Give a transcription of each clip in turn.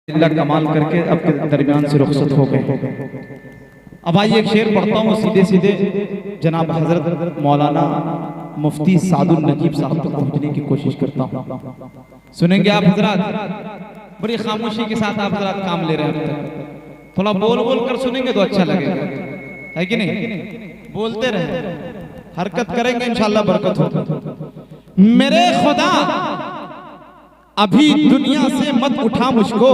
अल्लाह कमाल करके आपके दरमियान से रुखसत हो गए। अब आइए एक शेर पढ़ता हूँ, सीधे सीधे जनाब हजरत मौलाना मुफ्ती सादुल नजीब साहब तक पहुँचने की कोशिश करता हूँ। सुनेंगे आप हजरात, बड़ी खामोशी के साथ आप हजरात काम ले रहे हैं। थोड़ा बोल बोल कर सुनेंगे तो अच्छा लगेगा, है कि नहीं? बोलते रहे, हरकत करेंगे इंशाल्लाह बरकत होगी। मेरे खुदा अभी दुनिया से मत उठा मुझको,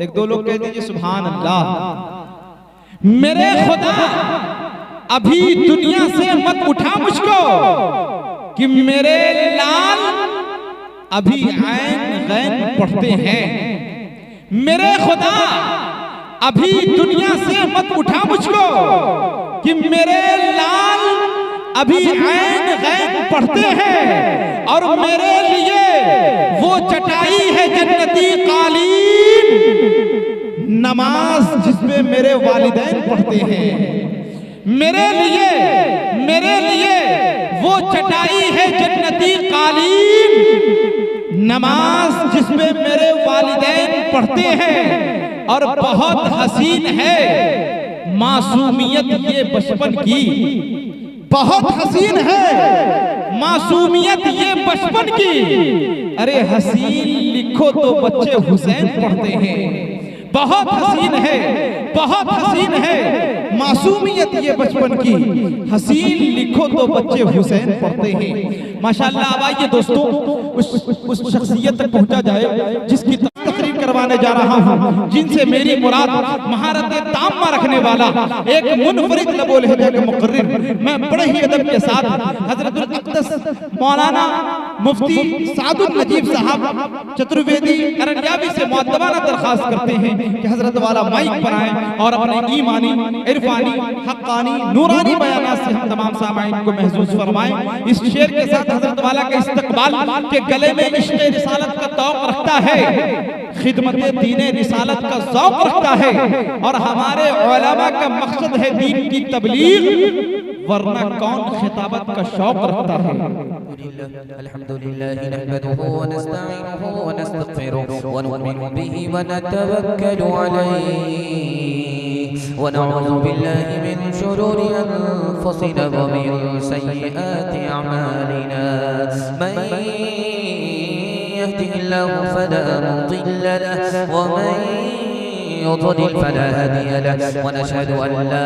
एक दो लोग कह दीजिए सुभान अल्लाह। मेरे खुदा अभी दुनिया से मत उठा मुझको, कि मेरे लाल अभी ऐन गैन पढ़ते हैं। मेरे खुदा अभी दुनिया से मत उठा मुझको, कि मेरे लाल अभी ऐन गैन पढ़ते हैं। और मेरे लिए वो चटाई है जन्नती कालीन, नमाज जिसमें मेरे वालिदैन पढ़ते हैं। मेरे लिए वो चटाई है जन्नती कालीन, नमाज जिसमें मेरे वालिदैन पढ़ते हैं। और बहुत हसीन है मासूमियत ये बचपन की, बहुत हसीन है मासूमियत ये बचपन की। अरे हसीन लिखो तो बच्चे हुसैन पढ़ते हैं। बहुत हसीन है, बहुत हसीन है मासूमियत ये बचपन की, हसीन लिखो तो बच्चे हुसैन पढ़ते हैं। माशाअल्लाह। अब आइए दोस्तों उस शख्सियत तक पहुंचा जाए जिसकी तकरीर करवाने जा रहा हूं, जिनसे मेरी मुराद महारत ताम्मा रखने वाला एक मुनफरिद लबो लहजा के मुकर्रिर, मैं बड़े ही अदब के साथ हजरतुल अक़दस मौलाना मुफ्ती सादुल नजीब साहब चतुर्वेदी अररियावी से मुअद्दबाना दरखास्त करते हैं कि हजरत वाला माइक पर आए और अपने ईमानी, इरफानी, हक्कानी, नूरानी बयानात से हम तमाम सामाईन को महसूस फरमाएं। इस शेर के साथ हजरत वाला के इस्तकबाल के गले में इश्क़ रिसालत का तौक़ रखता है, खिदमत दीने रिसालत का ज़ौक़ रखता है। और हमारे उलमा का मकसद है दीन की तबलीग, वरना कौन खिताबत का शौक़ रखता है। अल्हम्दुलिल्लाह नहमदुहु व नस्तईनुहु व नस्तगफिरुहु व नु'मिनु बिही व नतवक्कलु अलैहि व नऊज़ु बिल्लाहि मिन शुरूरि अनफुसिना व मिन सय्यिआति अअमालिना। मन यहदिहिल्लाहु फला मुदिल्ल लहु व मन युद्लिल फला हादिय लहु। व नशहदु अन ला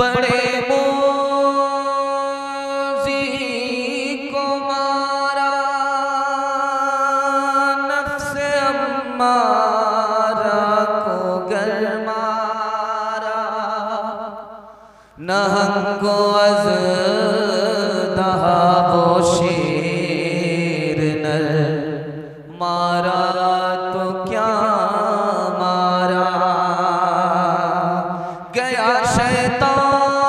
बड़े मोज़ी को मारा नफ्स अम्मारा को गरमारा, नहंग को शेर नर मारा तो क्या मारा, गया शैतान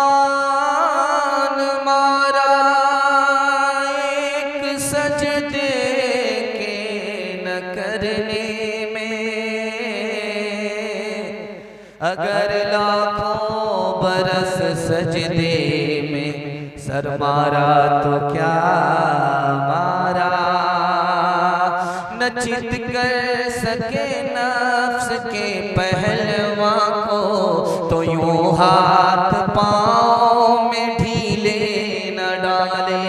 मारा एक सजदे के न करने में। अगर लाखों बरस सजदे में सर मारा तो क्या मारा, न चित कर सके नफ्स के पहलवा को तो यूं हाथ पाँव में ढीले न डाले।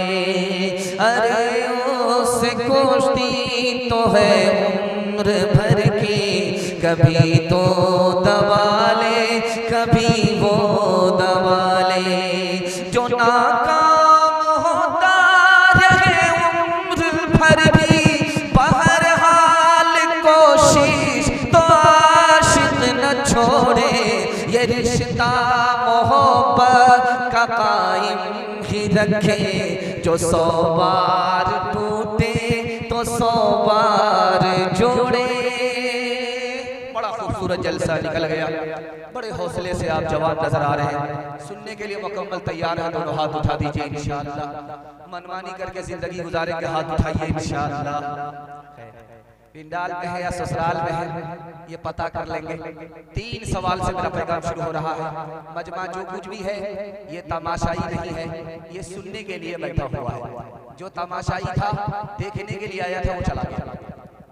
अरे उससे कोश्ती तो है उम्र भर की, कभी तो दबा ले कभी वो दबा ले। जो नाकाम होता रहे उम्र भर भी, बहरहाल कोशिश तो आशिक न छोड़े। ये रिश्ता मोहब्बत का कायम ही रखे, जो 100 बार टूटे तो 100 बार जोड़े। बड़ा खूबसूरत जलसा निकल गया, बड़े हौसले से आप जवान नजर आ रहे हैं। सुनने के लिए मुकम्मल तैयार हैं? दोनों हाथ उठा दीजिए इंशाअल्लाह। मनमानी करके जिंदगी गुजारेंगे, हाथ उठाइए इंशाअल्लाह। पिंडाल में है या ससुराल में है ये पता कर लेंगे। 3 सवाल से मेरा पैगाम शुरू हो रहा है। मजमा जो कुछ भी है ये तमाशाई नहीं है, ये सुनने के लिए बैठा हुआ है। जो तमाशाई था, देखने के लिए आया था, वो चला गया।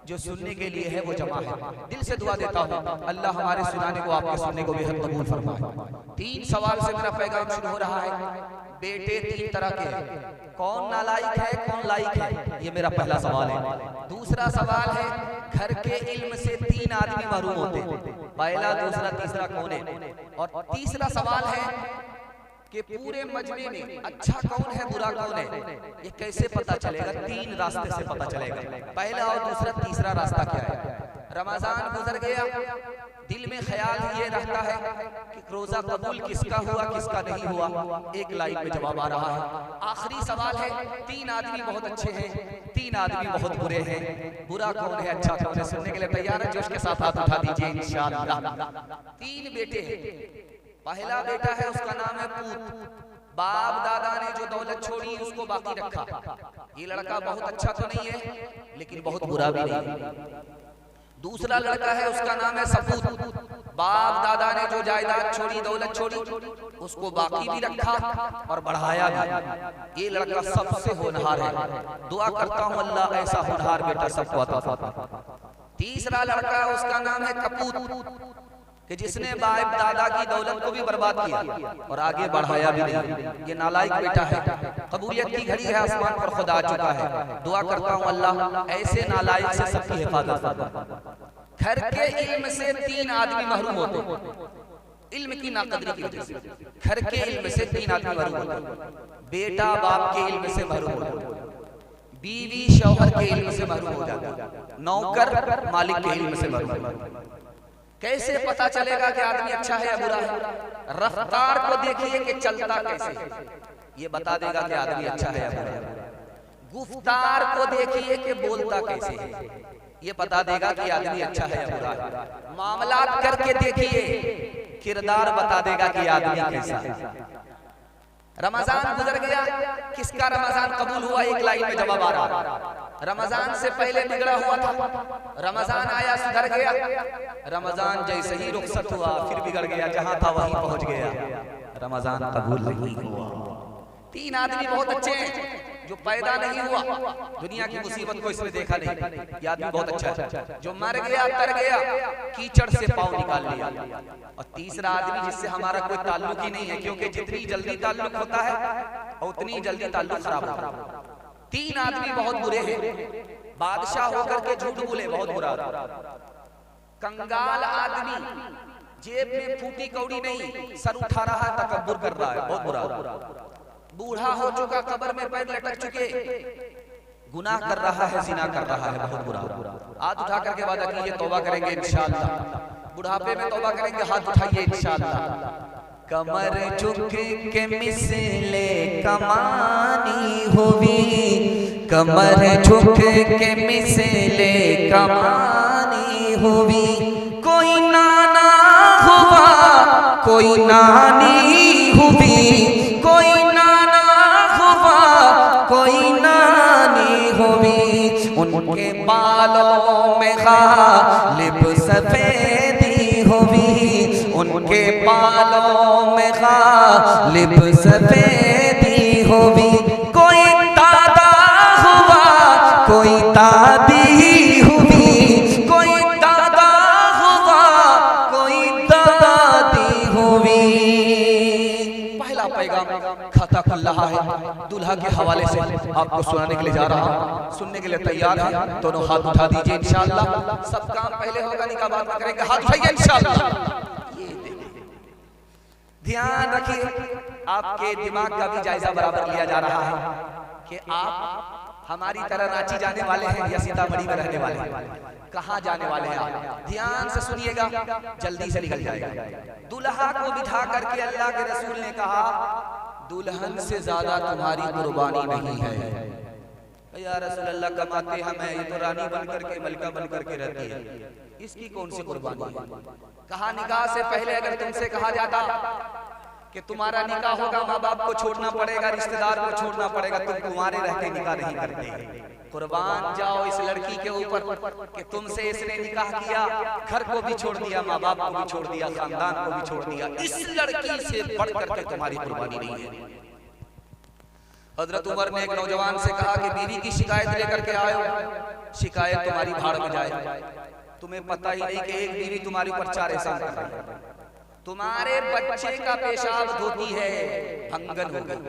जो सुनने के लिए है वो जमा है। दिल से दुआ देता हूँ अल्लाह हमारे सुनाने को, आपके सुनने को बेहद कबूल फरमाए। 3 सवाल से मेरा पैगाम शुरू हो रहा है। बेटे 3 तरह के हैं, कौन नालायक है कौन लायक है, ये मेरा पहला सवाल है। दूसरा सवाल है, घर के इल्म से 3 आदमी महरूम होते हैं, पहला दूसरा तीसरा कौन है। और तीसरा सवाल है कि पूरे मजमे में अच्छा कौन है बुरा कौन है, ये कैसे पता चलेगा। 3 रास्ते से पता चलेगा, पहला और दूसरा तीसरा रास्ता क्या है। रमजान गुजर गया, दिल में ख्याल ये रहता है कि रोजा कबूल किसका हुआ किसका नहीं हुआ, एक लाइन में जवाब आ रहा है। आखिरी सवाल है, 3 आदमी बहुत अच्छे हैं 3 आदमी बहुत बुरे हैं, बुरा कौन है अच्छा कौन है। सुनने के लिए तैयार है? जोश के साथ हाथ उठा दीजिए इंशाअल्लाह। 3 बेटे हैं, पहला बेटा है उसका नाम है पूत। बाप दादा ने जो दौलत छोड़ी उसको बाकी रखा। ये लड़का बहुत अच्छा तो नहीं है लेकिन बहुत बुरा भी नहीं है। दूसरा लड़का है उसका नाम है सपूत। बाप दादा ने जो जायदाद छोड़ी दौलत छोड़ी उसको बाकी भी रखा और बढ़ाया भी। ये लड़का सबसे होनहार है, दुआ करता हूँ अल्लाह ऐसा होनहार बेटा सबको अता फरमाए। तीसरा लड़का उसका नाम है कपूत कि जिसने बाप दादा की दौलत को भी बर्बाद किया और आगे बढ़ाया भी नहीं। ये नालायक बेटा है, कबूलियत की घड़ी है, आसमान पर खुदा आ चुका है। दुआ करता हूँ अल्लाह ऐसे नालायक से सबकी हिफाजत फरमाए। घर के इल्म से 3 आदमी महरूम होते, इल्म की नाकदरी की वजह से। घर के इल्म से 3 आदमी महरूम होते, बेटा बाप के इल्म से महरूम होता, बीवी शौहर के इल्म से महरूम हो जाता, नौकर मालिक के इल्म से महरूम होता। कैसे पता चलेगा कि आदमी अच्छा है या बुरा है? रफ्तार को देखिए कि चलता कैसे है, ये बता देगा कि आदमी अच्छा है या बुरा है। गुफ्तार को देखिए कि बोलता कैसे है, ये बता देगा कि आदमी अच्छा है या बुरा है। मामलात करके देखिए, किरदार बता देगा कि आदमी कैसा है। रमजान गुजर गया, किसका रमजान कबूल हुआ? एक लाइन में जवाब आ रहा। रमजान से पहले बिगड़ा हुआ था, रमजान आया सुधर गया, रमजान जैसे ही रुखसत हुआ फिर बिगड़ गया, जहां था वहीं पहुंच गया, रमजान कबूल नहीं हुआ। 3 आदमी बहुत अच्छे हैं, जो पैदा नहीं हुआ, दुनिया की मुसीबत को इसने देखा नहीं, ये आदमी बहुत अच्छा है। जो मर गया तर गया, कीचड़ से पाँव निकाल लिया। और तीसरा आदमी जिससे हमारा कोई ताल्लुक ही नहीं है, क्योंकि जितनी जल्दी ताल्लुक होता है उतनी जल्दी ताल्लुक खराब होता है। 3 आदमी बहुत बुरे हैं, बादशाह होकर के झूठ बोले, बहुत बुरा। कंगाल आदमी, जेब में फूटी कौड़ी नहीं, सर उठा रहा है, तकब्बुर कर रहा है, बहुत बुरा। बूढ़ा हो चुका, कब्र में पैर लटक चुके, गुनाह कर रहा है, जिना कर रहा है, बहुत बुरा। हाथ उठा करके वादा कीजिए तौबा करेंगे इंशाअल्लाह। बुढ़ापे में तौबा करेंगे, हाथ उठाइए इंशाअल्लाह। कमर झुक के मिसले कमानी हुई, कमर झुक के मिसले कमानी हुई। कोई नाना हुआ कोई नानी हुई, कोई नाना हुआ कोई नानी हुई। उनके बालों में गालिब सफेदी हुई, उनके बालों में गालिब सफेदी हुई। कोई दादा हुआ कोई दादी हुई, कोई दादा हुआ कोई दादी हुई। पैगाम खाता खुल रहा है दूल्हा के हवाले से आपको सुनाने के लिए जा रहा हूं। सुनने के लिए तैयार है? दोनों हाथ उठा दीजिए इंशाअल्लाह। सब काम पहले होगा, निकाह बाद में करेंगे। हाथ उठाइए इंशाअल्लाह। ये देखिए, ध्यान रखिए, आपके दिमाग का भी जायजा बराबर लिया जा रहा है कि आप हमारी तरह रांची जाने वाले हैं या सीतामढ़ी में रहने वाले हैं, कहाँ जाने वाले हैं आप? ध्यान से सुनिएगा, जल्दी से निकल जाएगा। दूल्हा को बिठा करके अल्लाह के रसूल ने कहा, दुल्हन से ज्यादा तुम्हारी कुर्बानी नहीं है। या रसूल अल्लाह, कमाते हम हैं, ये तो रानी बन करके मलका बन करके रहती है, इसकी कौन सी कुर्बानी है? कहा, निकाह से पहले अगर तुमसे कहा जाता कि तुम्हारा निकाह होगा, माँ बाप को छोड़ना पड़ेगा, रिश्तेदार को छोड़ना पड़ेगा, तुम कुंवारे रहते निकाह नहीं करते। कुर्बान जाओ इस लड़की के ऊपर कि तुमसे इसने निकाह किया, घर को भी छोड़ दिया, माँ बाप को भी छोड़ दिया, खानदान को भी छोड़ दिया, इस लड़की से बढ़ करके तुम्हारी कुर्बानी नहीं है। हजरत उमर ने एक नौजवान से कहा कि बीवी की शिकायत लेकर के आयो, शिकायत तुम्हारी भाड़ में जाए। तुम्हें पता ही नहीं कि एक बीवी तुम्हारे ऊपर 4 एहसान कर रही है। तुम्हारे बच्चे का पेशाब धोती है, भंगन हो गई।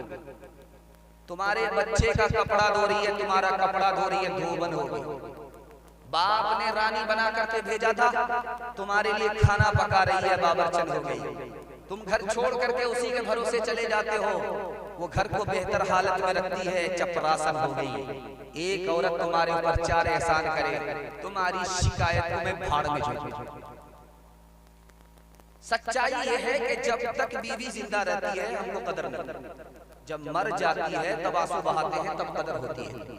तुम्हारे बच्चे का कपड़ा धो रही है, तुम्हारा कपड़ा धो रही है, धोबन हो गई। बाप ने रानी बना करके भेजा था, तुम्हारे लिए खाना पका रही है, बाबरचन हो गई। तुम घर छोड़ करके उसी के भरोसे चले जाते हो, वो घर को बेहतर हालत में रखती है, चपरासन हो गई। एक औरत तुम्हारे ऊपर 4 एहसान करे, तुम्हारी शिकायत तुम्हें भाड़ में झोंक। सच्चाई ये है कि जब तक बीवी जिंदा रहती है हमको कदर नहीं, जब मर जाती है तब आंसू बहाते हैं, तब कदर होती है।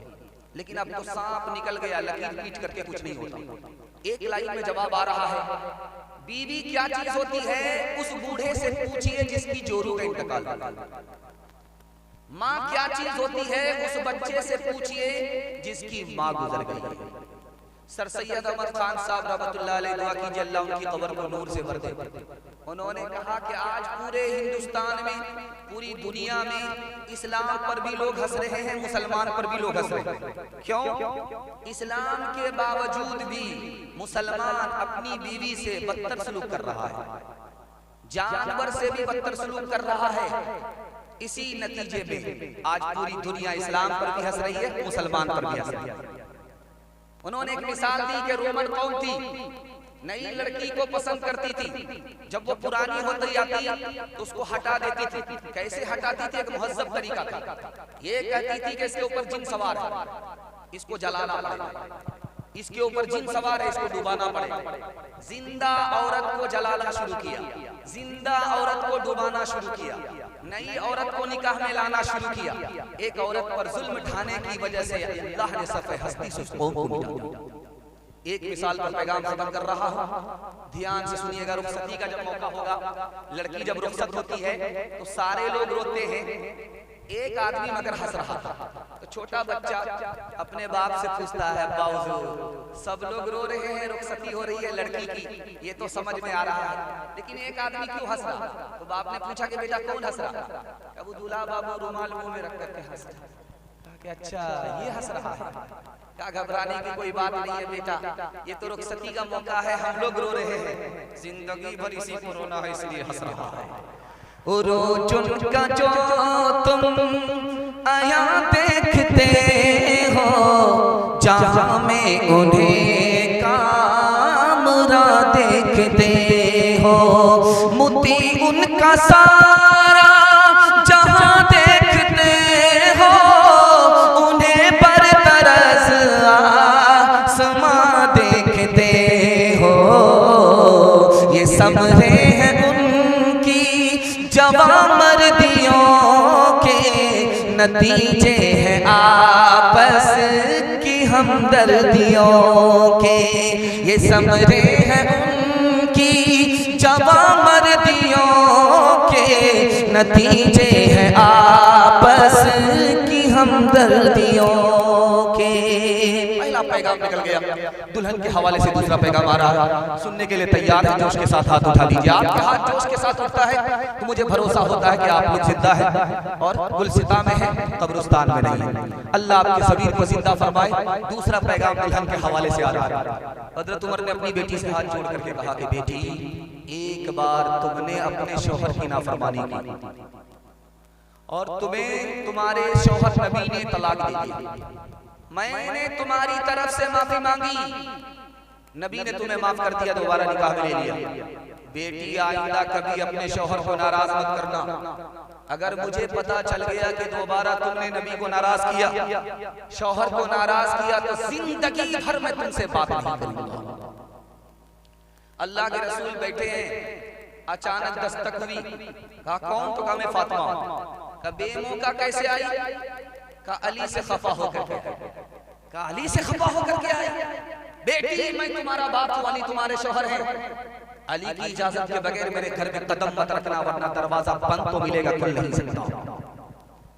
लेकिन अब तो सांप निकल गया, लकीर पीट करके कुछ नहीं होता। एक लाइन में जवाब आ रहा है, बीवी क्या चीज होती है उस बूढ़े से पूछिए जिसकी जोरू का इंतकाल। माँ क्या चीज होती है उस बच्चे से पूछिए जिसकी माँ गुजर गई। सर सैयद अहमद खान साहब रहमतुल्लाह अलैह, दुआ कीजिए अल्लाह उनकी कब्र को नूर से भर दे। उन्होंने कहा कि आज पूरे हिंदुस्तान में, पूरी दुनिया में इस्लाम पर भी लोग हंस रहे हैं, मुसलमान पर भी लोग हंस रहे हैं। क्यों? इस्लाम के बावजूद भी मुसलमान अपनी बीवी से बदतर सलूक कर रहा है, जानवर से भी बदतर सलूक कर रहा है। इसी नतीजे में आज पूरी दुनिया इस्लाम पर भी हंस रही है, मुसलमान पर भी हंस रही है। उन्होंने एक मिसाल दी कि रोमन कौम थी, नई लड़की को पसंद करती थी, जब वो पुरानी होती जाती तो उसको हटा देती थी। कैसे हटाती थी? एक मुहज्जब तरीका था। ये कहती थी कि इसके ऊपर जिन सवार है, इसको जलाना पड़ेगा, इसके ऊपर जिन सवार है, इसको डुबाना पड़ेगा। जिंदा औरत को जलाना शुरू किया, जिंदा औरत को डुबाना शुरू किया, नई औरत को निकाह में लाना शुरू किया। एक औरत पर जुल्म ढाने की वजह से अल्लाह ने सफ़े हस्ती से उस कौम को मिटा दिया। एक मिसाल पर पैगाम खत्म कर रहा हूं, ध्यान से सुनिएगा। रुखसती का जब मौका होगा, लड़की जब रुखसत होती है तो सारे लोग रोते हैं, एक आदमी मगर हंस रहा था। तो छोटा बच्चा अपने बाप से पूछता है, बाबू सब लोग रो रहे हैं, रुखसती हो रही है लड़की की, ये तो समझ में आ रहा है, लेकिन एक आदमी क्यों हंस रहा? तो बाप ने पूछा कि बेटा कौन हंस रहा? अबू दूल्हा बाबू रुमाल मुंह में रख करके हंस रहा। अच्छा ये हंस रहा है, क्या घबराने की कोई बात नहीं है बेटा, ये तो रुखसती का मौका है, हम लोग रो रहे हैं, जिंदगी भर इसी को रोना है, इसलिए हंस रहा है। रोज उनका जो तुम आया देखते हो, जहाँ में उन्हें कामरा देखते हो, मोती उनका सारा जहाँ देखते हो, उन्हें बरतरस आसमां देखते हो। ये समझे हैं जवामर्दियों के नतीजे हैं आपस की हमदर्दियों के। ये समझे हैं उनकी जवामर्दियों के नतीजे हैं आपस की हमदर्दियों के। पहला पैगाम निकल गया, दुल्हन के हवाले से दूसरा पैगाम आ रहा है। सुनने के लिए तैयार है? जोश के साथ हाथ उठा लीजिए। आपका हाथ जोश के साथ उठता है तो मुझे भरोसा होता है कि आप लोग जिंदा है और गुलसिता में है, कब्रिस्तान में नहीं। अल्लाह आपके ज़मीर को जिंदा फरमाए। दूसरा पैगाम दुल्हन के हवाले से आ रहा है। हज़रत उमर ने अपनी बेटी से हाथ जोड़ करके कहा कि बेटी, एक बार तुमने अपने शौहर की नाफरमानी की, और तुम्हें तुम्हारे शौहर नबी ने तलाक दे दिया, मैंने तुम्हारी तरफ से माफी मांगी, नबी ने तुम्हें माफ कर दिया, दोबारा निकाह में ले लिया। बेटी आइंदा कभी अपने शौहर को नाराज मत करना। अगर मुझे पता चल गया कि दोबारा तुमने नबी को नाराज किया, शौहर को नाराज किया, तो जिंदगी भर मैं तुमसे बात नहीं करूंगा। अल्लाह के रसूल बैठे हैं, अचानक दस्तक हुई, कहा कौन? तो कहा मैं फातिमा। कहा बेमौका कैसे आई? कहा अली से खफा होकर। कहा अली से खफा होकर के आई? बेटी मैं तुम्हारा बाप हूं, अली तुम्हारे शौहर हैं, अली की इजाजत के बगैर मेरे घर में कदम मत रखना, वरना दरवाजा बंद तो मिलेगा, खुल नहीं सकता।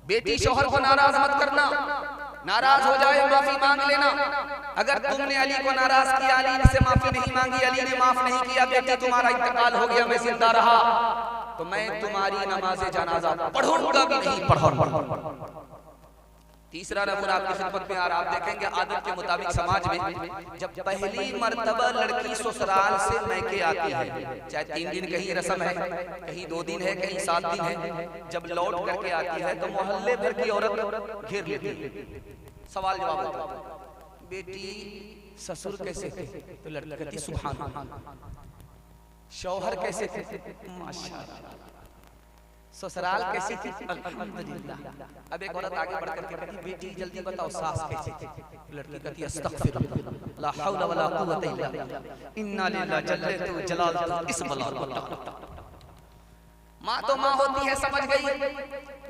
बेटी शौहर को नाराज मत करना, नाराज हो जाए माफी मांग लेना। अगर तुमने अली को नाराज किया, अली से माफी नहीं मांगी, अली ने माफ नहीं किया, बेटी तुम्हारा इंतकाल हो गया, मैं जिंदा रहा, तो मैं तुम्हारी नमाज जनाजा पढ़ूंगा भी नहीं पढ़ूंगा। तीसरा नमूना आपकी खिदमत में आ रहा, आप देखेंगे आदत के मुताबिक समाज में जब पहली मर्तबा लड़की ससुराल से मैके आती है, चाहे 3 दिन कहीं रस्म है, कहीं 2 दिन है, कहीं 7 दिन है, जब लौट करके आती है तो मोहल्ले भर की औरत घेर लेती है। सवाल जवाब होता है, बेटी ससुर कैसे थे? तो लड़की कहती सुभान अल्लाह। शौहर कैसे थे? माशाअल्लाह। ससुराल कैसी थी? अल्हम्दुलिल्लाह। अब एक औरत आगे बढ़ करके कहती बेटी जल्दी बताओ सास कैसी थी? लड़की कहती अस्तगफिरुल्लाह, ला हौला वला कुव्वता इल्ला बिल्लाह, इन्ना लिल्लाहि जल्लतु जलालतु इस बला। माँ तो माँ होती है, समझ गई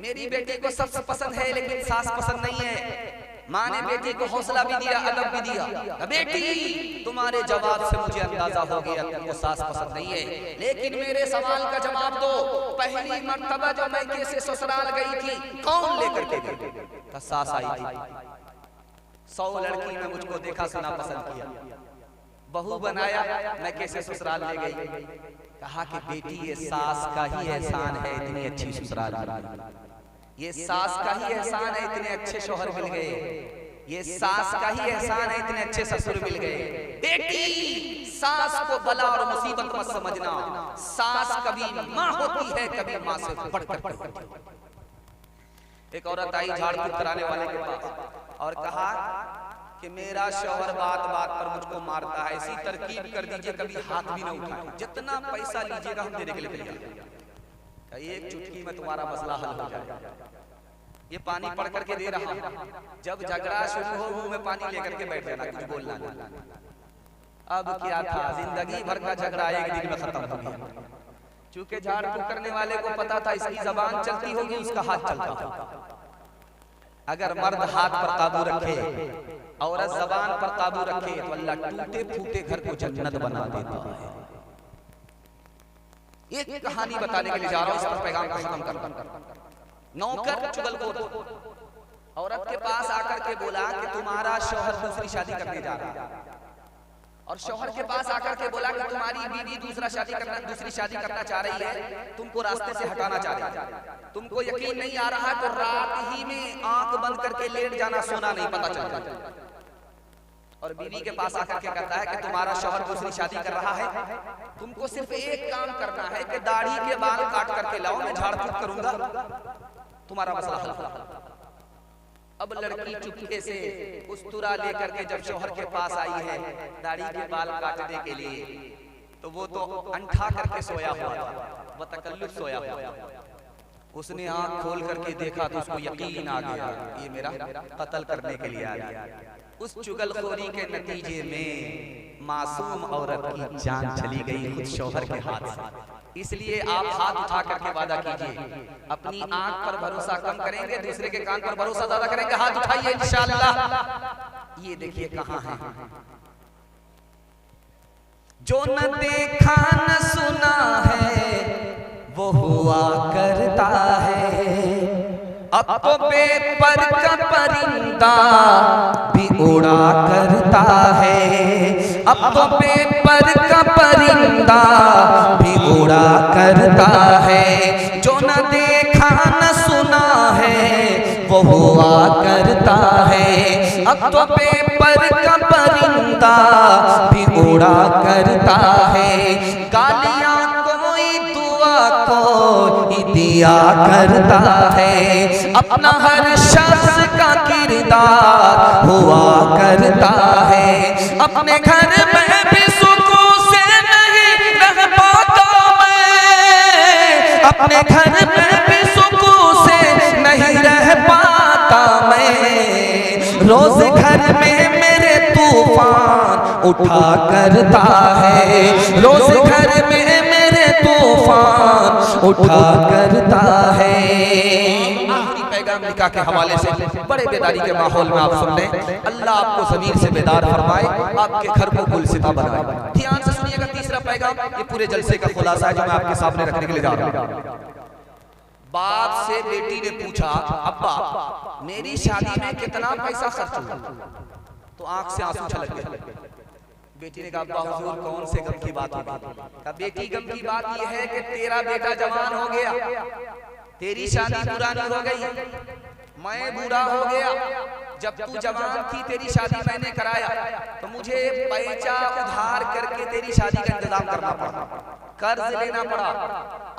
मेरी बेटी को सबसे पसंद है, लेकिन सास पसंद नहीं है। माँ ने बेटी को हौसला भी दिया, अदब भी दिया। बेटी तुम्हारे जवाब से मुझे अंदाजा हो गया तुमको सास पसंद नहीं है, लेकिन मेरे सवाल का जवाब दो, पहली मर्तबा जो मैके से ससुराल गई थी कौन लेकर के गई? सास आई थी। 100 लड़की ने मुझको देखा सुना पसंद किया, बहू बनाया, मैके से ससुराल ले गई। कहा कि बेटी ये सास का ही एहसान है, इतनी अच्छी ससुराल मिल गई, ये सास का ही एहसान है, इतने अच्छे शौहर मिल गए, ये सास का ही एहसान है, इतने अच्छे ससुर मिल गए। बेटी सास को बला और मुसीबत मत समझना, सास कभी माँ होती है, कभी माँ से बढ़कर। एक औरत आई झाड़ फूक कराने वाले के पास और कहा कि मेरा शौहर बात बात पर मुझको मारता है, ऐसी तरकीब कर दीजिए कभी हाथ भी न उठाए, जितना पैसा लीजिएगा हम देने के लिए तैयार हैं, एक चुटकी में तुम्हारा मसला हल हो जाएगा। ये पानी पढ़ करके दे रहा हूं, जब झगड़ा शुरू हो मुंह में पानी लेकर के बैठ जाना, कुछ बोलना नहीं। अब क्या था, जिंदगी भर का झगड़ा एक दिन में खत्म हो गया। चूंकि झाड़ फूक करने वाले को पता था इसकी जबान चलती होगी, उसका हाथ चलता था। अगर मर्द हाथ पर काबू रखे, औरत जबान पर काबू रखे, तो अल्लाह टूटे फूटे घर को जन्नत बना देता है। एक कहानी बताने के लिए जा रहा हूं, इस पर पैगाम को खत्म कर। नौकर चुगलखोर औरत के पास आकर के बोला कि तुम्हारा शौहर दूसरी शादी करने जा रहा है, और शौहर के पास आकर के बोला कि तुम्हारी बीवी दूसरी शादी करना चाह रही है, तुमको रास्ते से हटाना चाह रही है, तुमको यकीन नहीं आ रहा तो रात ही में आंख बंद करके लेट जाना, सोना नहीं पता चलता। और बीवी के पास आकर के कहता है कि तुम्हारा शौहर दूसरी शादी कर रहा है, तुमको सिर्फ एक काम करना है कि दाढ़ी के बाल काट करके लाओ, मैं झाड़ फूक करूंगा, तुम्हारा मसला हल। अब लड़की चुपके से उस्तरा लेकर के जब शौहर के पास आई है दाढ़ी के बाल काटने के लिए, तो वो तो अंठा करके सोया हुआ था, वो तकल्लुफ सोया हुआ था। उसने आंख खोल करके देखा तो उसको यकीन आ गया ये मेरा कत्ल करने के लिए आ गया। उस चुगलखोरी के नतीजे में मासूम औरत की जान चली गई खुद शौहर के हाथ से। इसलिए आप हाथ उठा करके वादा कीजिए, अपनी आंख पर भरोसा कम करेंगे, दूसरे के कान पर भरोसा ज्यादा करेंगे। हाथ उठाइए इंशाअल्लाह। ये देखिए कहां है, जो न देखा न सुना है वो हुआ करता है, अब तो पेपर का परिंदा भी उड़ा करता है, अब तो पेपर का परिंदा भी उड़ा करता है, जो न देखा न सुना है वो हुआ करता है, अब तो पेपर का परिंदा भी उड़ा करता है। गालियां कोई दुआ कोई दिया किया करता है, अपना हर शख्स का किरदार हुआ करता है। अपने घर में भी सुकून से नहीं रह पाता मैं, अपने घर में भी सुकून से नहीं रह पाता मैं। रोज घर में मेरे तूफान उठा करता है, रोज घर में मेरे तूफान उठा करता है। आखिरी पैगाम निकाह के हवाले से बड़े बेदारी के माहौल में आप सुन लें। अल्लाह आपको ज़मीर से बेदार फरमाए, आपके घर को गुलसिता बनाए। ध्यान से सुनिएगा तीसरा पैगाम, ये पूरे जलसे का खुलासा है जो मैं आपके सामने रखने के लिए जा रहा हूँ। बाप से बेटी ने पूछा, अब्बा मेरी शादी में कितना पैसा खर्च हुआ? तो आंख से आंसू छलक गए। बेटी ने कहा, अब्बा हुजूर कौन से गम की बात होगी? कहा बेटी गम की बात यह है कि तेरा बेटा जवान हो गया, तेरी शादी पुरानी हो गई, मैं बूढ़ा हो गया। जब तू जवान थी तेरी शादी मैंने कराया, तो मुझे पैसा उधार करके तेरी शादी का इंतजाम करना पड़ा, कर्ज लेना पड़ा।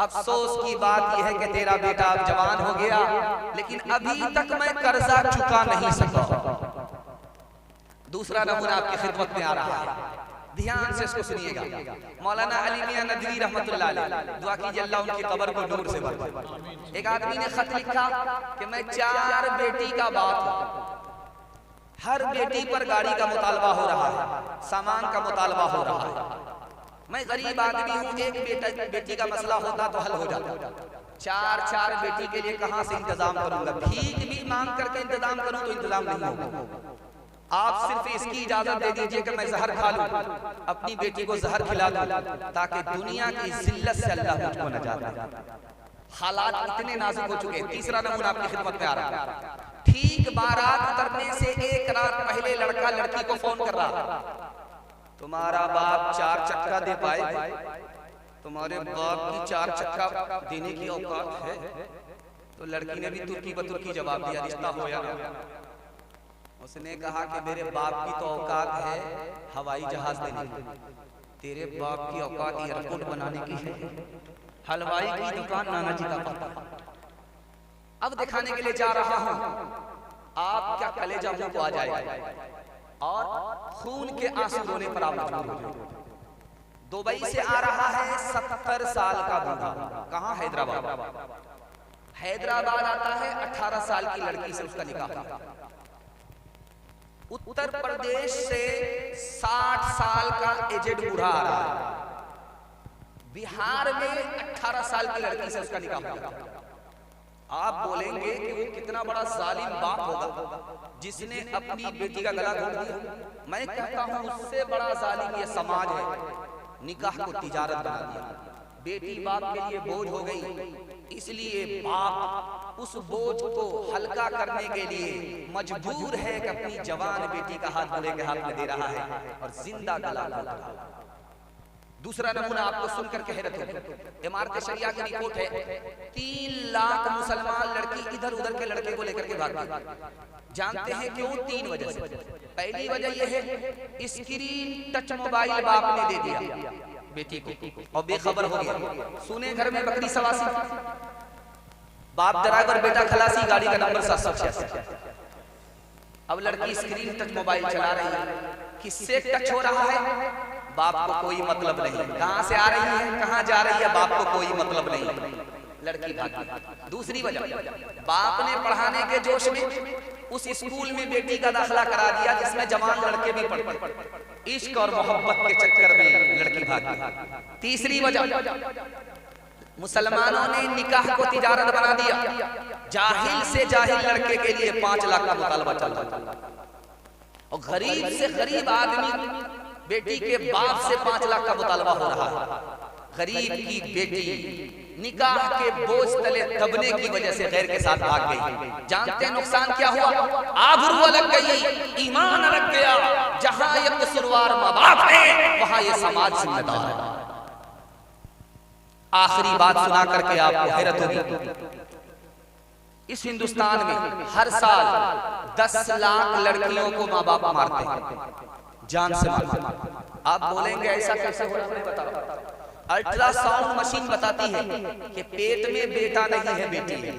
अफसोस की बात यह है कि तेरा बेटा अब जवान हो गया, लेकिन अभी तक मैं कर्जा चुका नहीं सका। दूसरा नमूना आपकी खिदमत में आ रहा है, ध्यान से इसको सुनिएगा। मौलाना अली मियां नदवी रहमतुल्लाह अलैह, दुआ कीजिए अल्लाह उनकी कब्र को नूर से भर दे। एक आदमी ने खत लिखा कि मैं 4 बेटी का बाप हूं, हर बेटी पर गाड़ी का मुतालबा हो रहा है, सामान का मुतालबा हो रहा है। मैं गरीब आदमी हूँ, एक बेटी का मसला होता तो हल हो जाता, 4 बेटी के लिए कहां से इंतजाम करूंगा? भीख भी मांग करके इंतजाम करूं तो इंतजाम नहीं होगा। आप सिर्फ इसकी इजाजत दे दीजिए कि मैं जहर खा लूं, अपनी बेटी को जहर खिला दूं, ताकि दुनिया की जिल्लत से अल्लाह मुझको नजात दे। हालात इतने नाजुक हो चुके हैं। तीसरा नमूना आपकी खिदमत में आ रहा है। ठीक बारात उतरने से 1 रात पहले लड़का लड़की को फोन कर रहा, तुम्हारा बाप 4 चक्का दे पाए? तुम्हारे बाप की 4 चक्का देने की औकात है? तो लड़की ने भी तुर्की बतुर्की जवाब दिया, रिश्ता हो या ना। उसने कहा कि मेरे बाप की तो औकात है हवाई जहाज देने की, तेरे बाप की औकात एयरपोर्ट बनाने की है, हलवाई की दुकान नाना जी का पापा। अब दिखाने के लिए जा रहा हूं, आप क्या कलेजा मुंह को आ जाएगा और खून के आंसू रोने पर आप मजबूर हो जाएंगे। दुबई से आ रहा है 70 साल का बूढ़ा, कहां? हैदराबाद। हैदराबाद आता है, 18 साल की लड़की से उसका निकाह होता है। उत्तर प्रदेश से 60 साल का एजेड बूढ़ा आ रहा है, बिहार में 18 साल की लड़की से उसका निकाह होता है। आप बोलेंगे कि वो कितना बड़ा जालिम बाप होगा जिसने अपनी बेटी का गला घोट दिया। मैं कहता हूं उससे बड़ा जालिम ये समाज है, निकाह को तिजारत बना दिया। बेटी बाप के लिए बोझ हो गई, इसलिए बाप उस बोझ को हल्का करने के लिए मजबूर है कि अपनी जवान बेटी का हाथ बूढ़े के हाथ में दे रहा है और जिंदा गला घोट रहा है। दूसरा नमूना आपको सुनकर के हैरत होगी। इमारत शरिया की रिपोर्ट है, 3 लाख मुसलमान लड़की इधर उधर के लड़के को लेकर के भाग गई। जानते हैं क्यों? 3 वजह से। पहली वजह यह है, स्क्रीन टच मोबाइल बाप ने दे दिया बेटी को और बेखबर हो गया। सुने घर में बकरी सवासी, बाप ड्राइवर बेटा खलासी, गाड़ी का नंबर 786। अब लड़की स्क्रीन टच मोबाइल चला रही है, किससे टच हो रहा है? बाप को कोई मतलब नहीं, कहां से आ रही है कहां जा रही है बाप को कोई मतलब नहीं, लड़की भागी। दूसरी वजह, बाप ने पढ़ाने के जोश में उस स्कूल में बेटी का दाखिला करा दिया जिसमें जवान लड़के भी पढ़ते, इश्क और मोहब्बत के चक्कर में लड़की भागी। तीसरी वजह, मुसलमानों ने निकाह को तिजारत बना दिया। जाहिल से जाहिल लड़के के लिए 5 लाख का मुतालबा चल रहा है और गरीब से गरीब आदमी बेटी के बाप से 5 लाख का मुतालबा हो रहा है। गरीब की बेटी निकाह के बोझ तले दबने की वजह से गैर के साथ भाग गई। जानते हैं नुकसान क्या हुआ? आबरू अलग गई, ईमान अलग गया। जहां ये कसूरवार मां बाप है वहां ये समाज जिम्मेदार है। आखिरी बात सुना करके आपको हैरत होगी, इस हिंदुस्तान में हर साल 10 लाख लड़कियों को माँ बाप मारते हैं, जान से मारते हैं। आप बोलेंगे ऐसा कैसे हो रहा है? बताओ, अल्ट्रासाउंड मशीन बताती है कि पेट में बेटा नहीं है, बेटी है।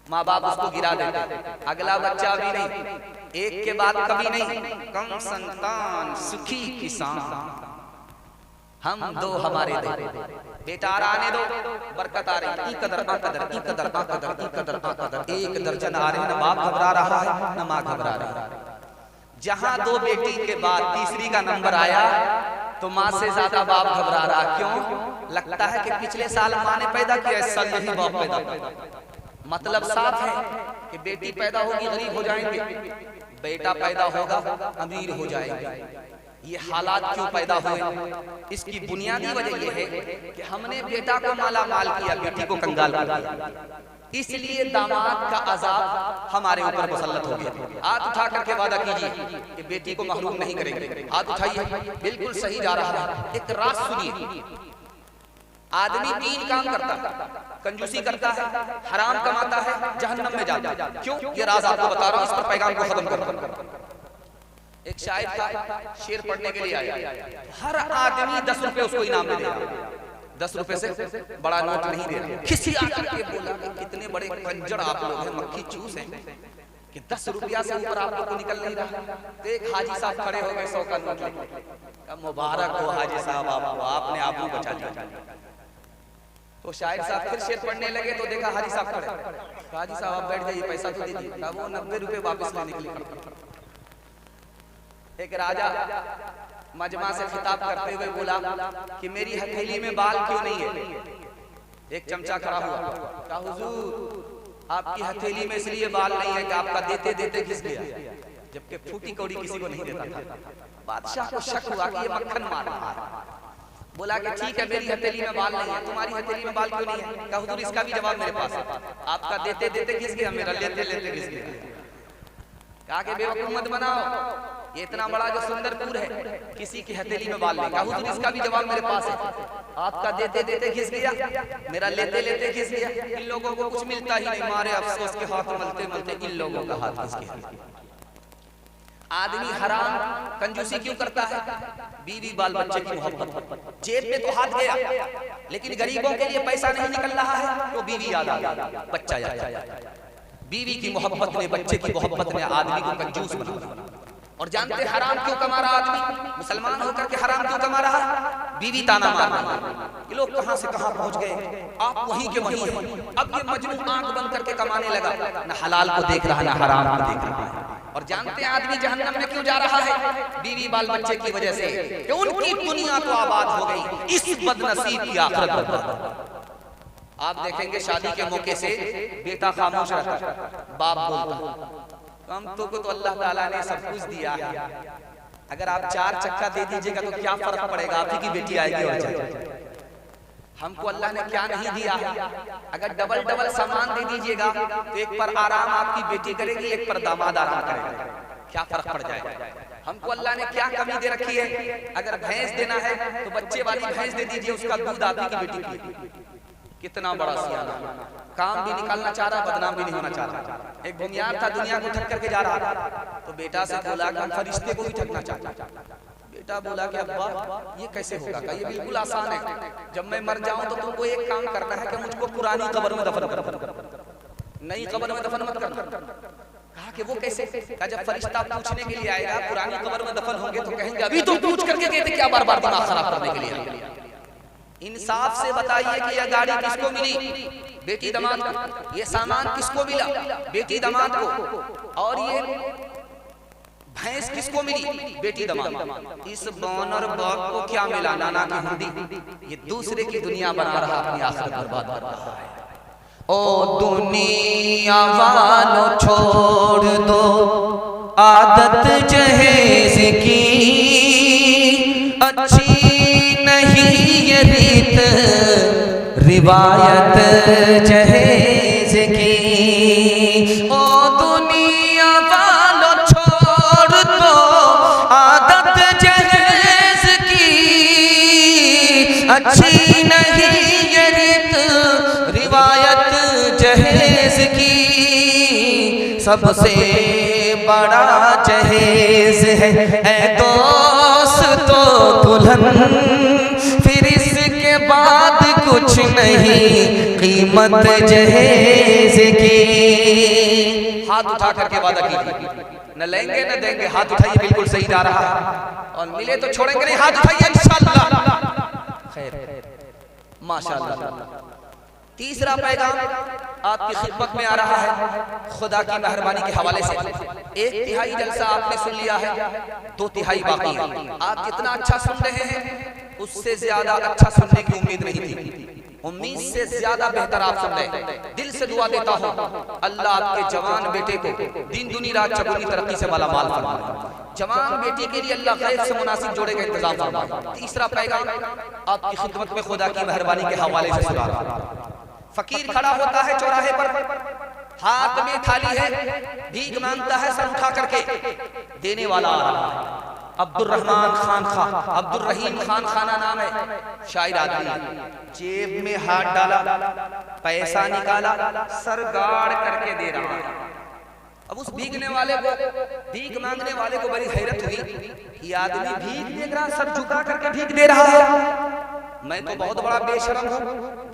माँ बाप उसको गिरा देते, अगला बच्चा भी नहीं, एक के बाद कभी नहीं, कम संतान सुखी किसान, हम दो हमारे दो, बेटा आने दो, बरकत आ रही, कदर कदर कदर कदर कदर कदर, एक दर्जन आ रहे हैं, न बाप घबरा रहा है न माँ घबरा रहा है। जहां दो बेटी के बाद तीसरी का नंबर आया तो माँ से ज्यादा बाप घबरा रहा। क्यों? लगता है कि पिछले साल माँ ने पैदा किया, इस साल यही बाप पैदा किया। मतलब साफ है कि बेटी पैदा होगी गरीब हो जाएंगे, बेटा पैदा होगा अमीर हो जाएंगे। ये हालात क्यों पैदा हुए? इसकी बुनियादी वजह यह है कि हमने बेटा को माला माल किया, बेटी को कंगाल कर दिया। इसलिए दामाद का अजाब हमारे ऊपर मुसल्लत हो गया। हाथ उठा करके वादा कीजिए कि बेटी को महरूम नहीं करेंगे। हाथ उठाइए, बिल्कुल सही जा रहा है। एक राज सुनिए, आदमी 3 काम करता है, कंजूसी करता है, हराम कमाता है, जहन्नम में जाता है। क्यों? ये राज आपको बता रहा हूं, इस पर पैगाम को खत्म कर। एक शायर था, शेर पढ़ने के लिए आया, हर आदमी 10 रुपए उसको इनाम में दे रहा, 10 रुपए से बड़ा नोट नहीं दे रहा। किसी आकर के बोला कि कितने बड़े कंजर आप लोग हैं, मक्खी चूस हैं कि 10 रुपया से ऊपर आप लोग को निकल नहीं रहा। तो एक हाजी साहब खड़े हो गए 100 का नोट लेके, मुबारक हो हाजी साहब, आपको, आपने आबरू बचा लिया। तो शायर साहब फिर शेर पढ़ने लगे तो देखा हाजी साहब खड़े, हाजी साहब आप बैठ जाइए, पैसा तो दे दीजिए। वो 90 रुपए वापस लेने के लिए एक राजा मजमा से खिताब करते हुए बोला कि मेरी हथेली में बाल क्यों नहीं है? एक चमचा खड़ा हुआ, कहा हुजूर आपकी हथेली में इसलिए बाल नहीं है कि आपका देते देते घिस गया, जबकि फूटी कौड़ी किसी को नहीं देता था। बादशाह को शक हुआ कि ये मक्खन मार रहा है। बोला कि ठीक है मेरी हथेली में बाल नहीं है, तुम्हारी हथेली में बाल क्यों नहीं है? कहा हुजूर इसका भी जवाब मेरे पास है, आपका देते देते घिस गया, मेरा लेते लेते घिस गया। कहा कि बेवकूफ मत बनाओ, ये इतना बड़ा जो सुंदरपुर है किसी की हथेली में बाल नहीं। कहा हुजूर इसका भी जवाब मेरे पास है, आपका देते देते घिस गया, मेरा लेते लेते घिस गया। इन लोगों को कुछ मिलता ही नहीं, मारे अफसोस के हाथ मलते मलते इन लोगों का हाथ घिस गया। आदमी हराम कंजूसी क्यों करता है? बीवी बाल बच्चे की मोहब्बत, जेब में तो हाथ गया लेकिन गरीबों के लिए पैसा नहीं निकल रहा है तो बीवी याद आ गई, बच्चा याद आ गया। बीवी की मोहब्बत ने, बच्चे की मोहब्बत ने आदमी को कंजूस बना दिया। और जानते हराम क्यों कमा रहा आदमी? मुसलमान होकर के हराम क्यों कमा रहा? बीवी ताना मार रहा है, ये लोग कहां से कहां पहुंच गए, आप वहीं के वहीं हैं। अब ये मजनू आंख बंद करके कमाने लगा, ना हलाल को देख रहा ना हराम को देख रहा है। और जानते हैं आदमी जहन्नम में क्यों जा रहा है? बीवी बाल बच्चे की वजह से, कि उनकी दुनिया तो आबाद हो गई, इस बदनसीब की आखिरत बर्बाद। आप देखेंगे शादी के मौके से बेटा खामोश रहता, बाप बोलता, हम तो को तो अल्लाह ताला ने सब कुछ दिया है, अगर आप 4 चक्का दे दीजिएगा तो क्या फर्क पड़ेगा, आप ही की बेटी आएगी और जाएगी। हमको अल्लाह ने क्या नहीं दिया है, अगर डबल डबल सामान दे दीजिएगा तो एक पर आराम आपकी बेटी करेगी, एक पर दामाद आराम करेगा, क्या फर्क पड़ जाएगा। हमको अल्लाह ने क्या कमी दे रखी है, अगर भैंस देना है तो बच्चे वाली भैंस दे दीजिए, उसका दूध आप ही की बेटी पिएगी। कितना बड़ा सियाना, काम भी निकालना चाह रहा, बदनाम भी नहीं होना चाह रहा। एक बुनियाद था, दुनिया को ठग करके जा रहा था, तो बेटा से बोला कि हम फरिश्ते को भी ठगना चाहता। बेटा बोला कि अब्बा ये कैसे होगा? ये बिल्कुल आसान है, जब मैं मर जाऊं तो तुमको एक काम करना है कि मुझको पुरानी कब्र में दफन कर, नई कब्र में दफन मत करना। कहा कि वो कैसे? कहा जब फरिश्ता पूछने के लिए आएगा, पुरानी कब्र में दफन होंगे तो कहेंगे अभी तो पूछ करके गए थे, क्या बार बार दिमाग खराब करने के लिए। इंसाफ से बताइए कि यह गाड़ी किसको मिली? बेटी दामाद को। ये सामान किसको मिला? बेटी दामाद को। और ये भैंस किसको मिली? बेटी दामाद। इस बॉनर बॉग को क्या मिला? नाना की हुंडी। ये दूसरे की दुनिया बना रहा, अपनी आखिरत बर्बाद कर रहा है। ओ दुनिया वालों छोड़ दो आदत जहेज की, अच्छी नहीं ये रीत रिवायत जहेज की। ओ दुनिया वालों छोड़ दो आदत जहेज की, अच्छी नहीं ये रीत रिवायत जहेज की। सबसे बड़ा जहेज है ए दोस्त तो दुल्हन, फिर कुछ नहीं कीमत जहेज की। हाथ उठा करके वादा कीजिए, न लेंगे न देंगे, हाथ उठाइए, बिल्कुल सही जा रहा है। और मिले तो छोड़ेंगे नहीं, हाथ उठाइए इंशाअल्लाह। खैर, माशाअल्लाह। तीसरा पैगाम आपकी खिदमत में आ रहा है खुदा की मेहरबानी के हवाले से। 1/3 जलसा आपने सुन लिया है, 2/3 बाकी है। आप जितना अच्छा सुन रहे हैं उससे ज्यादा अच्छा सुनने की उम्मीद नहीं थी, उम्मीद से ज्यादा बेहतर आप सुन रहे हैं। दिल से दुआ देता हूँ अल्लाह आपके जवान बेटे को दिन दुनी रात चौगुनी तरक्की से माला माल फरमाए। जवान बेटी के लिए अल्लाह गैर से मुनासिब जोड़े का इंतजाम फरमाए। तीसरा पैगाम आपकी खिदमत में खुदा की मेहरबानी के हवाले से सुना रहा हूं। फकीर खड़ा होता है चौराहे पर, हाथ में थाली है, भीख मांगता है, सर उठा करके। देने वाला आ रहा है, अब्दुर्रहमान खान खान, अब्दुल रहीम खान खाना नाम है, शायर आदमी। जेब में हाथ डाला, पैसा निकाला, सर गाड़ करके दे रहा है। अब उस भीगने वाले को, भीख मांगने वाले को बड़ी हैरत हुई, ये आदमी भीख देख रहा, सर झुका करके भीख दे रहा है। मैं तो बहुत बड़ा बेशरम हूँ,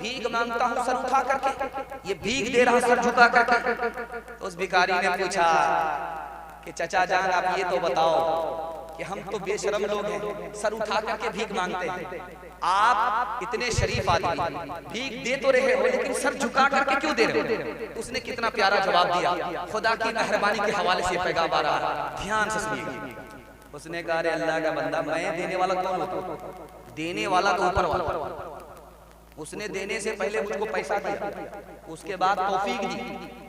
भीख मांगता हूँ सर उठा करके, ये भीख दे रहा सर झुका करके। तो उस भिखारी ने पूछा कि चचा जान आप ये तो बताओ कि हम तो बेशरम लोग हैं, सर उठा करके भीख मांगते हैं, आप इतने शरीफ आदमी भीख दे तो रहे हो लेकिन सर झुका करके क्यों दे रहे हो? उसने कितना प्यारा जवाब दिया, खुदा की मेहरबानी के हवाले से पैगाम आ रहा है, ध्यान से सुनिए। उसने कहा अरे अल्लाह का बंदा, मैं देने वाला कौन होता? देने वाला तो ऊपर वाला। उसने देने से पहले मुझको पैसा दिया, उसके बाद तौफीक दी,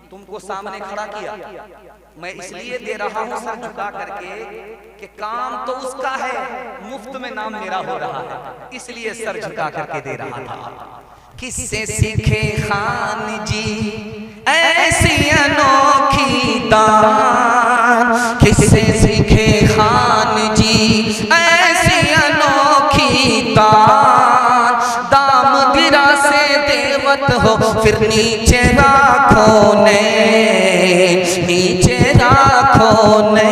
तुमको सामने खड़ा किया। मैं इसलिए दे रहा हूँ सर झुका करके कि काम तो उसका है, मुफ्त में नाम मेरा हो रहा है, इसलिए सर झुका करके दे रहा था। किससे सीखे खान जी ऐसी अनोखी दान, किससे सीखे खान जी ऐसी अनोखी दान। दाम गिरा से देवत हो फिर नीचे राखो ने, नीचे राखो ने।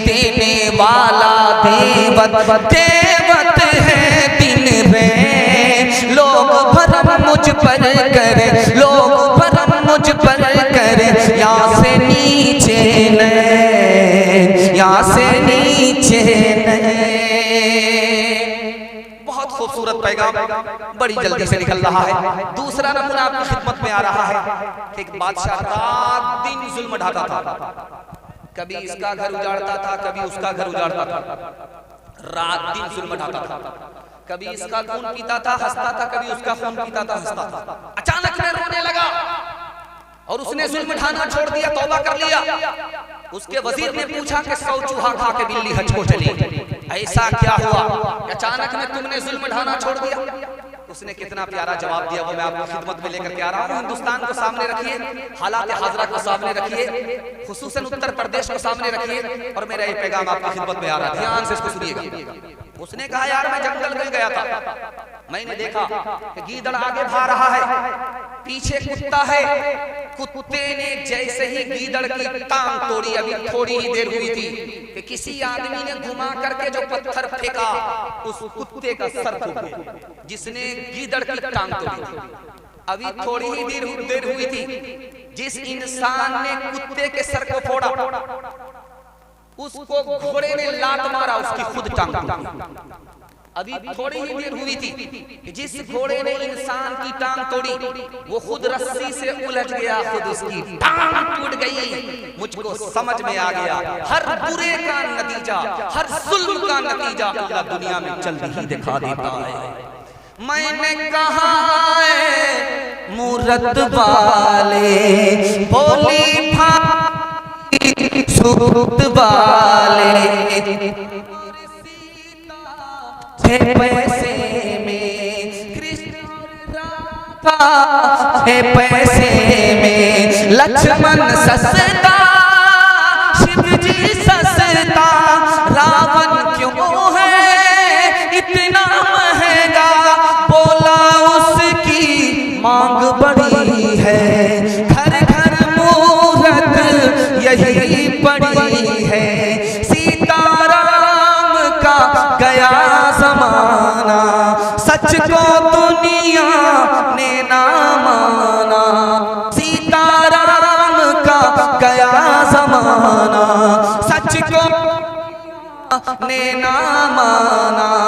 देने वाला देवत देवत है दिन में, लोग भरम मुझ पर करे, लोग भरम मुझ पर करे। यहाँ से नीचे नहीं, यहाँ से नीचे नहीं। बहुत खूबसूरत पैगाम बड़ी जल्दी से निकल रहा है। दूसरा नमूना आपकी खिदमत में आ रहा है कि एक बादशाह रात दिन जुल्म ढाता था, कभी इसका घर उजाड़ता था, कभी उसका घर उजाड़ता था, रात दिन जुल्म ढाता था। कभी इसका खून पीता था हंसता था, कभी उसका खून पीता था हंसता था। अचानक में रोने लगा और उसने जुल्म ढाना छोड़ दिया, तौबा कर लिया। उसके वजीर ने पूछा कि 100 चूहा खा के बिल्ली हज को चली, ऐसा क्या हुआ अचानक में तुमने जुल्म ढाना छोड़ दिया? उसने कितना प्यारा जवाब दिया, वो मैं आपकी खिदमत में लेकर के आ रहा हूँ। हिंदुस्तान को सामने रखिए, हालात हाजरा को सामने रखिए, खुसूसन उत्तर प्रदेश को सामने रखिए, और मेरा ये पैगाम आपकी खिदमत में आ रहा है, ध्यान से इसको सुनिएगा। उसने कहा यार मैं जंगल में गया था, मैंने देखा कि गीदड़ आगे भाग रहा है, पीछे कुत्ता है। कुत्ते ने जैसे ही गीदड़ की टांग तोड़ी, अभी थोड़ी ही देर हुई थी कि किसी आदमी ने घुमा करके जो पत्थर फेंका, उस कुत्ते का सर फूट गया जिसने गीदड़ की टांग तोड़ी। अभी थोड़ी ही देर हुई थी, जिस इंसान ने कुत्ते के सर को फोड़ा उसको घोड़े ने लात मारा, उसकी खुद टांग टूटी। अभी थोड़ी ही देर हुई थी, जिस घोड़े ने इंसान की टांग तोड़ी वो खुद रस्सी से उलझ गया, खुद उसकी टांग टूट गई। मुझको समझ में आ गया, हर बुरे का नतीजा, हर जुल्म का नतीजा अल्लाह दुनिया में जल्दी ही दिखा देता है। मैंने कहा है मूरत वाले भोली भाई सूरत वाले, पैसे में कृष्ण राधा है, पैसे में लक्ष्मण ससता, शिव जी ससता, रावण क्यों है इतना महंगा? बोला उसकी मांग बड़ी है, घर घर मूरत यही पड़ी है। सीताराम का गया जमाना, सच को दुनिया अपने ना माना,